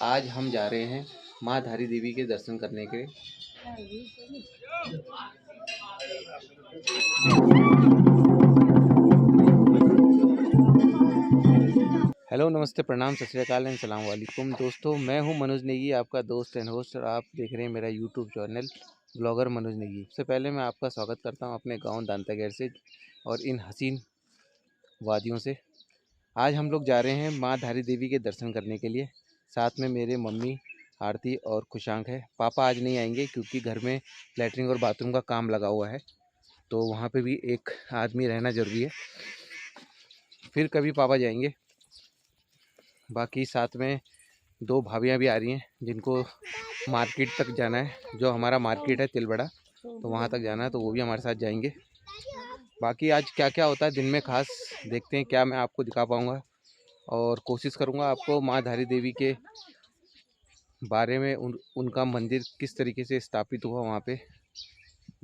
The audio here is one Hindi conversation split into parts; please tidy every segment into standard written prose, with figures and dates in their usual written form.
आज हम जा रहे हैं माँ धारी देवी के दर्शन करने के। हेलो, नमस्ते, प्रणाम, सत श्री अकाल एंड सलाम वालेकुम। दोस्तों, मैं हूं मनोज नेगी, आपका दोस्त एंड होस्ट, और आप देख रहे हैं मेरा YouTube channel blogger Manoj Negi. सबसे पहले मैं आपका स्वागत करता हूं अपने गांव दांतागैर से और इन हसीन वादियों से। आज हम लोग जा रहे हैं माँ धारी देवी के दर्शन करने के लिए। साथ में मेरे मम्मी आरती और खुशांक है। पापा आज नहीं आएंगे क्योंकि घर में लैट्रिन और बाथरूम का काम लगा हुआ है, तो वहाँ पे भी एक आदमी रहना ज़रूरी है। फिर कभी पापा जाएंगे। बाकी साथ में 2 भाभियाँ भी आ रही हैं जिनको मार्केट तक जाना है, जो हमारा मार्केट है तिलबड़ा, तो वहाँ तक जाना है, तो वो भी हमारे साथ जाएंगे। बाकी आज क्या क्या होता है दिन में खास, देखते हैं क्या मैं आपको दिखा पाऊँगा, और कोशिश करूँगा आपको माँ धारी देवी के बारे में, उनका मंदिर किस तरीके से स्थापित हुआ वहाँ पे,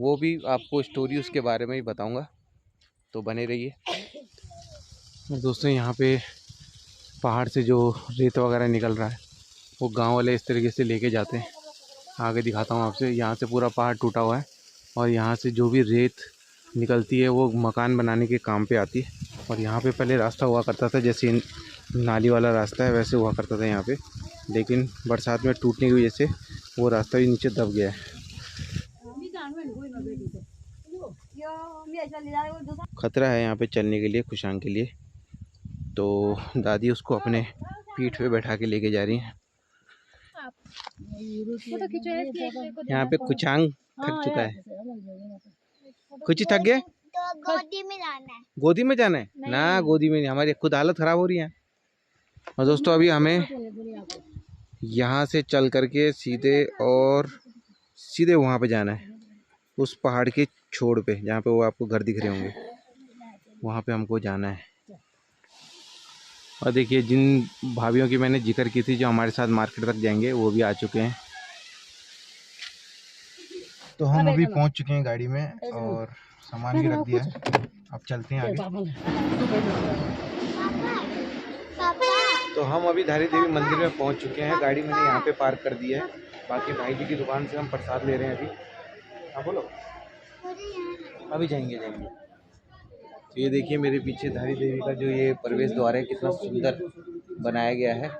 वो भी आपको स्टोरी उसके बारे में ही बताऊँगा, तो बने रहिए। दोस्तों, यहाँ पे पहाड़ से जो रेत वगैरह निकल रहा है वो गांव वाले इस तरीके से लेके जाते हैं। आगे दिखाता हूँ आपसे। यहाँ से पूरा पहाड़ टूटा हुआ है और यहाँ से जो भी रेत निकलती है वो मकान बनाने के काम पे आती है। और यहाँ पे पहले रास्ता हुआ करता था, जैसे नाली वाला रास्ता है वैसे हुआ करता था यहाँ पे, लेकिन बरसात में टूटने की वजह से वो रास्ता भी नीचे दब गया है। खतरा है यहाँ पे चलने के लिए, खुशांक के लिए, तो दादी उसको अपने पीठ पे बैठा के लेके जा रही हैं। यहाँ पे खुशांक थक चुका है। कुछ थक गया? गोदी में जाना है। गोदी में जाना है ना, गोदी में नहीं, हमारी खुद हालत खराब हो रही है। और दोस्तों, अभी हमें यहाँ से चल करके सीधे वहाँ पे जाना है, उस पहाड़ के छोर पे, जहाँ पे वो आपको घर दिख रहे होंगे, वहाँ पे हमको जाना है। और देखिए, जिन भाभीयों की मैंने जिक्र की थी जो हमारे साथ मार्केट तक जाएंगे, वो भी आ चुके हैं। तो हम अभी पहुंच चुके हैं गाड़ी में और सामान भी रख दिया है। अब चलते हैं आगे। तो हम अभी धारी देवी मंदिर में पहुंच चुके हैं। गाड़ी मैंने यहाँ पे पार्क कर दी है। बाकी भाई जी की दुकान से हम प्रसाद ले रहे हैं अभी। हाँ बोलो। अभी जाएंगे। तो ये देखिए मेरे पीछे धारी देवी का जो ये प्रवेश द्वार है, कितना सुंदर बनाया गया है।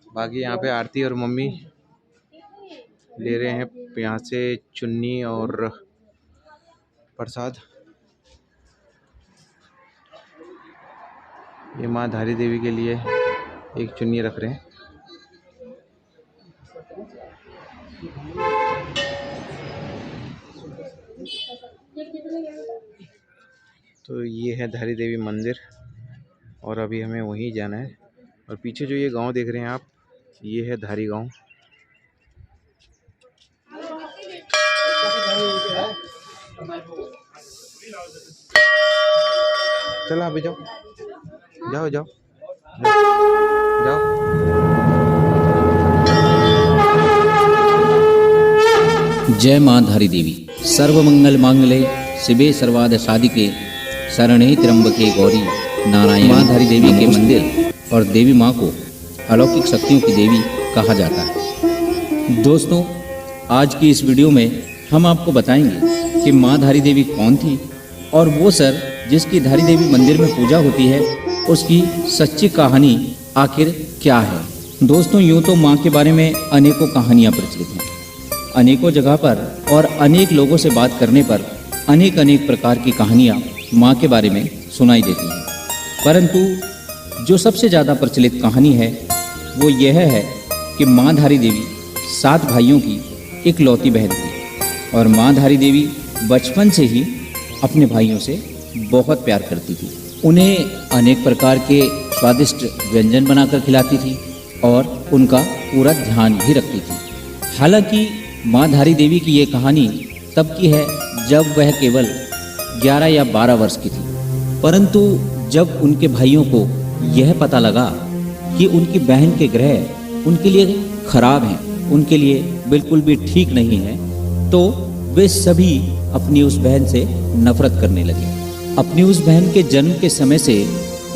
बाकी यहाँ पे आरती और मम्मी ले रहे हैं यहाँ से चुन्नी और प्रसाद। ये माँ धारी देवी के लिए एक चुन्नी रख रहे हैं। तो ये है धारी देवी मंदिर और अभी हमें वहीं जाना है। और पीछे जो ये गांव देख रहे हैं आप, ये है धारी गांव। चलो अभी जाओ। जय माँ धारी देवी। सर्वमंगल मांगले शिवे सर्वार्थ साधिके शरणे त्र्यंबके गौरी नारायण। माँ धारी देवी के मंदिर और देवी माँ को अलौकिक शक्तियों की देवी कहा जाता है। दोस्तों, आज की इस वीडियो में हम आपको बताएंगे कि माँ धारी देवी कौन थी और वो सर जिसकी धारी देवी मंदिर में पूजा होती है, उसकी सच्ची कहानी आखिर क्या है। दोस्तों, यूँ तो माँ के बारे में अनेकों कहानियाँ प्रचलित हैं। अनेकों जगह पर और अनेक लोगों से बात करने पर अनेक प्रकार की कहानियाँ माँ के बारे में सुनाई देती हैं, परंतु जो सबसे ज़्यादा प्रचलित कहानी है वो यह है कि माँ धारी देवी 7 भाइयों की इकलौती बहन थी और माँ धारी देवी बचपन से ही अपने भाइयों से बहुत प्यार करती थी। उन्हें अनेक प्रकार के स्वादिष्ट व्यंजन बनाकर खिलाती थी और उनका पूरा ध्यान भी रखती थी। हालांकि माँ धारी देवी की ये कहानी तब की है जब वह केवल 11 या 12 वर्ष की थी, परंतु जब उनके भाइयों को यह पता लगा कि उनकी बहन के ग्रह उनके लिए खराब हैं, उनके लिए बिल्कुल भी ठीक नहीं है, तो वे सभी अपनी उस बहन से नफरत करने लगे। अपनी उस बहन के जन्म के समय से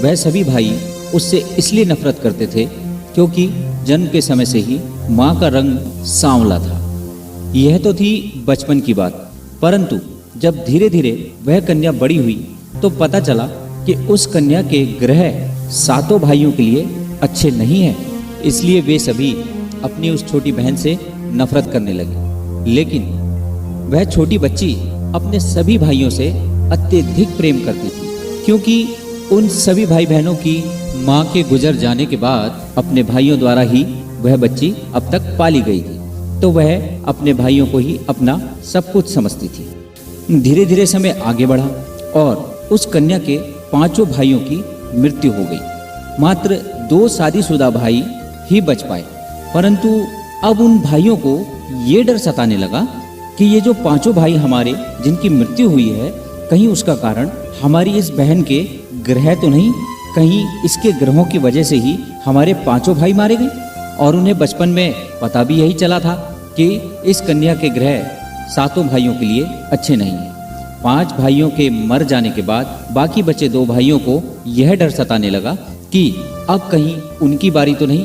वह सभी भाई उससे इसलिए नफरत करते थे क्योंकि जन्म के समय से ही माँ का रंग सांवला था। यह तो थी बचपन की बात, परंतु जब धीरे धीरे वह कन्या बड़ी हुई तो पता चला कि उस कन्या के ग्रह सातों भाइयों के लिए अच्छे नहीं हैं। इसलिए वे सभी अपनी उस छोटी बहन से नफरत करने लगे। लेकिन वह छोटी बच्ची अपने सभी भाइयों से अत्यधिक प्रेम करती थी, क्योंकि उन सभी भाई बहनों की माँ के गुजर जाने के बाद अपने भाइयों द्वारा ही वह बच्ची अब तक पाली गई थी, तो वह अपने भाइयों को ही अपना सब कुछ समझती थी। धीरे धीरे समय आगे बढ़ा और उस कन्या के 5 भाइयों की मृत्यु हो गई। मात्र 2 शादीशुदा भाई ही बच पाए, परंतु अब उन भाइयों को ये डर सताने लगा कि ये जो 5 भाई हमारे जिनकी मृत्यु हुई है, कहीं उसका कारण हमारी इस बहन के ग्रह तो नहीं, कहीं इसके ग्रहों की वजह से ही हमारे 5 भाई मारे गए। और उन्हें बचपन में पता भी यही चला था कि इस कन्या के ग्रह 7 भाइयों के लिए अच्छे नहीं हैं। 5 भाइयों के मर जाने के बाद बाकी बचे 2 भाइयों को यह डर सताने लगा कि अब कहीं उनकी बारी तो नहीं।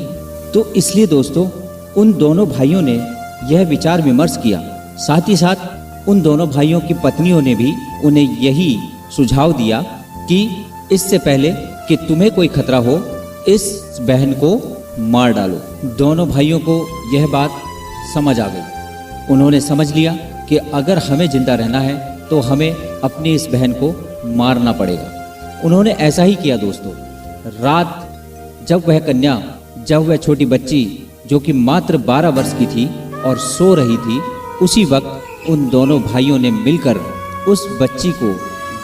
तो इसलिए दोस्तों, उन दोनों भाइयों ने यह विचार विमर्श किया। साथ ही साथ उन दोनों भाइयों की पत्नियों ने भी उन्हें यही सुझाव दिया कि इससे पहले कि तुम्हें कोई खतरा हो, इस बहन को मार डालो। दोनों भाइयों को यह बात समझ आ गई। उन्होंने समझ लिया कि अगर हमें जिंदा रहना है तो हमें अपनी इस बहन को मारना पड़ेगा। उन्होंने ऐसा ही किया दोस्तों। रात जब वह छोटी बच्ची जो कि मात्र 12 वर्ष की थी और सो रही थी, उसी वक्त उन दोनों भाइयों ने मिलकर उस बच्ची को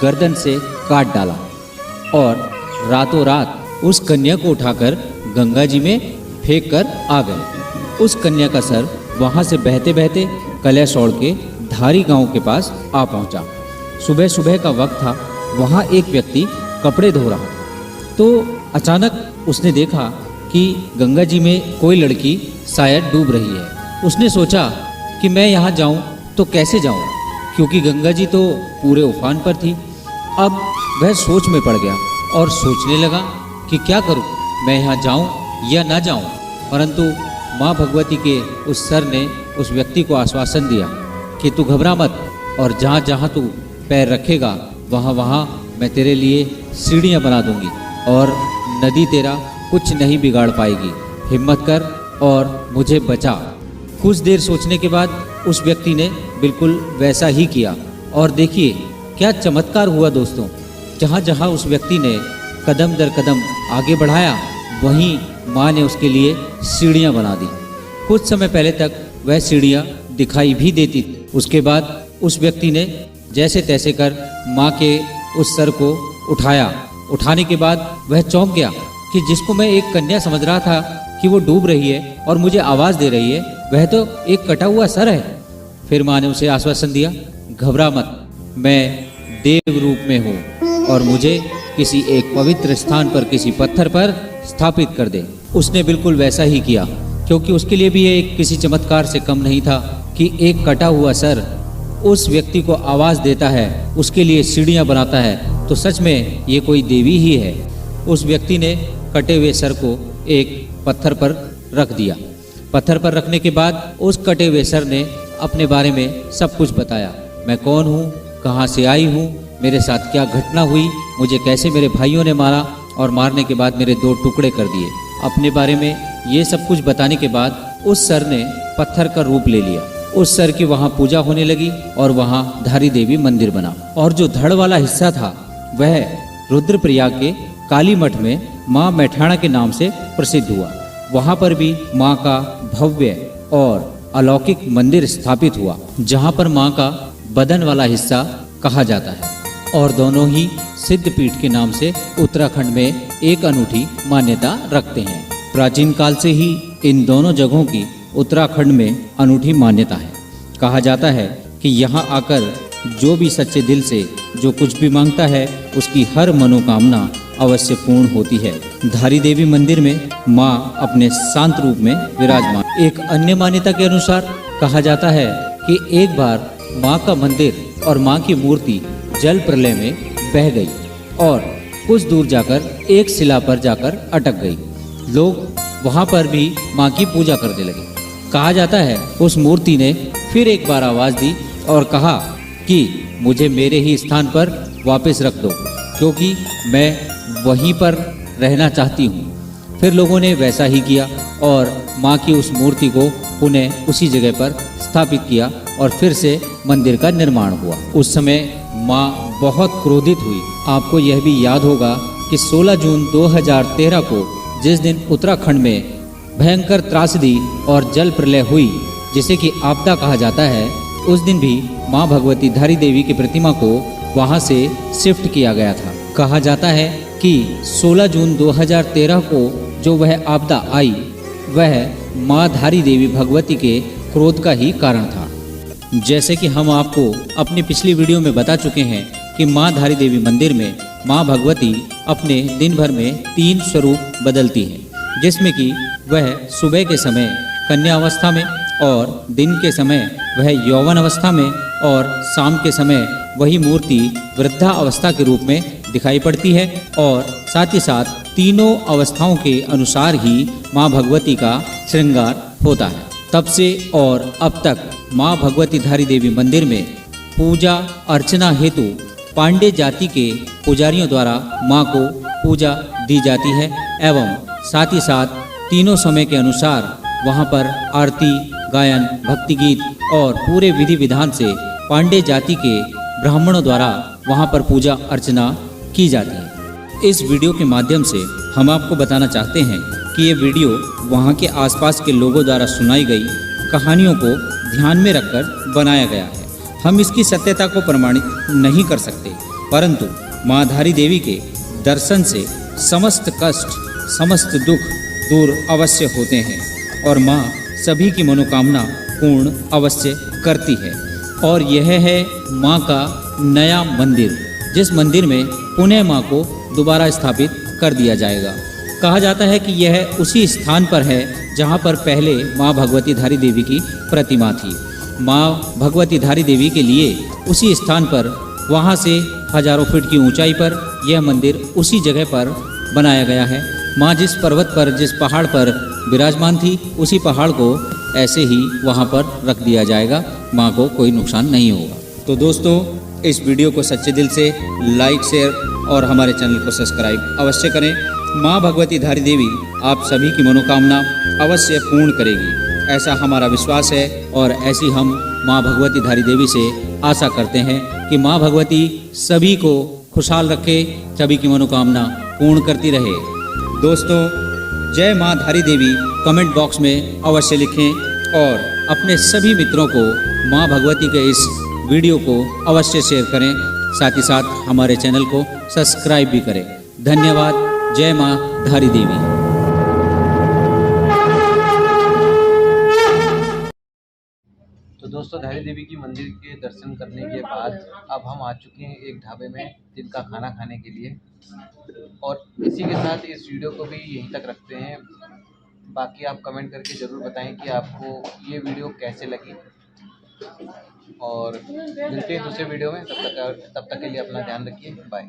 गर्दन से काट डाला और रातों रात उस कन्या को उठाकर गंगा जी में फेंक कर आ गए। उस कन्या का सर वहाँ से बहते बहते कलश ओढ़ के धारी गांव के पास आ पहुँचा। सुबह सुबह का वक्त था। वहाँ एक व्यक्ति कपड़े धो रहा था, तो अचानक उसने देखा कि गंगा जी में कोई लड़की शायद डूब रही है। उसने सोचा कि मैं यहाँ जाऊँ तो कैसे जाऊँ, क्योंकि गंगा जी तो पूरे उफान पर थी। अब वह सोच में पड़ गया और सोचने लगा कि क्या करूँ, मैं यहाँ जाऊँ या ना जाऊँ। परंतु माँ भगवती के उस सर ने उस व्यक्ति को आश्वासन दिया कि तू घबरा मत, और जहाँ जहाँ तू पैर रखेगा वहाँ वहाँ मैं तेरे लिए सीढ़ियाँ बना दूँगी और नदी तेरा कुछ नहीं बिगाड़ पाएगी। हिम्मत कर और मुझे बचा। कुछ देर सोचने के बाद उस व्यक्ति ने बिल्कुल वैसा ही किया और देखिए क्या चमत्कार हुआ दोस्तों। जहाँ जहाँ उस व्यक्ति ने कदम दर कदम आगे बढ़ाया, वहीं माँ ने उसके लिए सीढ़ियाँ बना दी। कुछ समय पहले तक वह सीढ़ियाँ दिखाई भी देती थी। उसके बाद उस व्यक्ति ने जैसे तैसे कर माँ के उस सर को उठाया। उठाने के बाद वह चौंक गया कि जिसको मैं एक कन्या समझ रहा था कि वो डूब रही है और मुझे आवाज़ दे रही है, वह तो एक कटा हुआ सर है। फिर माँ ने उसे आश्वासन दिया, घबरा मत, मैं देव रूप में हूँ और मुझे किसी एक पवित्र स्थान पर किसी पत्थर पर स्थापित कर दे। उसने बिल्कुल वैसा ही किया, क्योंकि उसके लिए भी एक किसी चमत्कार से कम नहीं था कि एक कटा हुआ सर उस व्यक्ति को आवाज़ देता है, उसके लिए सीढ़ियाँ बनाता है, तो सच में ये कोई देवी ही है। उस व्यक्ति ने कटे हुए सर को एक पत्थर पर रख दिया। पत्थर पर रखने के बाद उस कटे हुए सर ने अपने बारे में सब कुछ बताया। मैं कौन हूँ, कहाँ से आई हूँ, मेरे साथ क्या घटना हुई, मुझे कैसे मेरे भाइयों ने मारा और मारने के बाद मेरे 2 टुकड़े कर दिए। अपने बारे में ये सब कुछ बताने के बाद उस सर ने पत्थर का रूप ले लिया। उस सर की वहाँ पूजा होने लगी और वहाँ धारी देवी मंदिर बना। और जो धड़ वाला हिस्सा था वह रुद्रप्रयाग के काली मठ में माँ मैठाणा के नाम से प्रसिद्ध हुआ। वहाँ पर भी माँ का भव्य और अलौकिक मंदिर स्थापित हुआ, जहाँ पर माँ का बदन वाला हिस्सा कहा जाता है। और दोनों ही सिद्धपीठ के नाम से उत्तराखंड में एक अनूठी मान्यता रखते हैं। प्राचीन काल से ही इन दोनों जगहों की उत्तराखंड में अनूठी मान्यता है। कहा जाता है कि यहाँ आकर जो भी सच्चे दिल से जो कुछ भी मांगता है, उसकी हर मनोकामना अवश्य पूर्ण होती है। धारी देवी मंदिर में माँ अपने शांत रूप में विराजमान। एक अन्य मान्यता के अनुसार कहा जाता है कि एक बार माँ का मंदिर और माँ की मूर्ति जल प्रलय में बह गई और कुछ दूर जाकर एक शिला पर जाकर अटक गई। लोग वहां पर भी माँ की पूजा करने लगे। कहा जाता है उस मूर्ति ने फिर एक बार आवाज दी और कहा कि मुझे मेरे ही स्थान पर वापस रख दो, क्योंकि मैं वहीं पर रहना चाहती हूँ। फिर लोगों ने वैसा ही किया और माँ की उस मूर्ति को पुनः उसी जगह पर स्थापित किया और फिर से मंदिर का निर्माण हुआ। उस समय माँ बहुत क्रोधित हुई। आपको यह भी याद होगा कि 16 जून 2013 को जिस दिन उत्तराखंड में भयंकर त्रासदी और जल प्रलय हुई, जिसे कि आपदा कहा जाता है, उस दिन भी माँ भगवती धारी देवी की प्रतिमा को वहां से शिफ्ट किया गया था। कहा जाता है कि 16 जून 2013 को जो वह आपदा आई, वह माँ धारी देवी भगवती के क्रोध का ही कारण था। जैसे कि हम आपको अपनी पिछली वीडियो में बता चुके हैं कि माँ धारी देवी मंदिर में माँ भगवती अपने दिन भर में 3 स्वरूप बदलती हैं, जिसमें कि वह सुबह के समय कन्या अवस्था में और दिन के समय वह यौवन अवस्था में और शाम के समय वही मूर्ति वृद्धा अवस्था के रूप में दिखाई पड़ती है। और साथ ही साथ तीनों अवस्थाओं के अनुसार ही माँ भगवती का श्रृंगार होता है। तब से और अब तक माँ भगवती धारी देवी मंदिर में पूजा अर्चना हेतु पांडे जाति के पुजारियों द्वारा माँ को पूजा दी जाती है एवं साथ ही साथ तीनों समय के अनुसार वहाँ पर आरती, गायन, भक्ति गीत और पूरे विधि विधान से पांडे जाति के ब्राह्मणों द्वारा वहाँ पर पूजा अर्चना की जाती है। इस वीडियो के माध्यम से हम आपको बताना चाहते हैं कि ये वीडियो वहाँ के आसपास के लोगों द्वारा सुनाई गई कहानियों को ध्यान में रखकर बनाया गया है। हम इसकी सत्यता को प्रमाणित नहीं कर सकते, परंतु माँ धारी देवी के दर्शन से समस्त कष्ट, समस्त दुख दूर अवश्य होते हैं और माँ सभी की मनोकामना पूर्ण अवश्य करती है। और यह है माँ का नया मंदिर, जिस मंदिर में पुनः माँ को दोबारा स्थापित कर दिया जाएगा। कहा जाता है कि यह उसी स्थान पर है जहाँ पर पहले माँ भगवती धारी देवी की प्रतिमा थी। माँ भगवती धारी देवी के लिए उसी स्थान पर, वहाँ से हजारों फीट की ऊंचाई पर यह मंदिर उसी जगह पर बनाया गया है। माँ जिस पर्वत पर, जिस पहाड़ पर विराजमान थी, उसी पहाड़ को ऐसे ही वहाँ पर रख दिया जाएगा। माँ को कोई नुकसान नहीं होगा। तो दोस्तों, इस वीडियो को सच्चे दिल से लाइक, शेयर और हमारे चैनल को सब्सक्राइब अवश्य करें। माँ भगवती धारी देवी आप सभी की मनोकामना अवश्य पूर्ण करेगी, ऐसा हमारा विश्वास है। और ऐसी हम माँ भगवती धारी देवी से आशा करते हैं कि माँ भगवती सभी को खुशहाल रखे, सभी की मनोकामना पूर्ण करती रहे। दोस्तों, जय माँ धारी देवी कमेंट बॉक्स में अवश्य लिखें और अपने सभी मित्रों को माँ भगवती के इस वीडियो को अवश्य शेयर करें। साथ ही साथ हमारे चैनल को सब्सक्राइब भी करें। धन्यवाद। जय माँ धारी देवी। तो दोस्तों, धारी देवी की मंदिर के दर्शन करने के बाद अब हम आ चुके हैं एक ढाबे में दिन का खाना खाने के लिए, और इसी के साथ इस वीडियो को भी यहीं तक रखते हैं। बाकी आप कमेंट करके ज़रूर बताएं कि आपको ये वीडियो कैसे लगी, और मिलते हैं दूसरे वीडियो में। तब तक के लिए अपना ध्यान रखिए। बाय।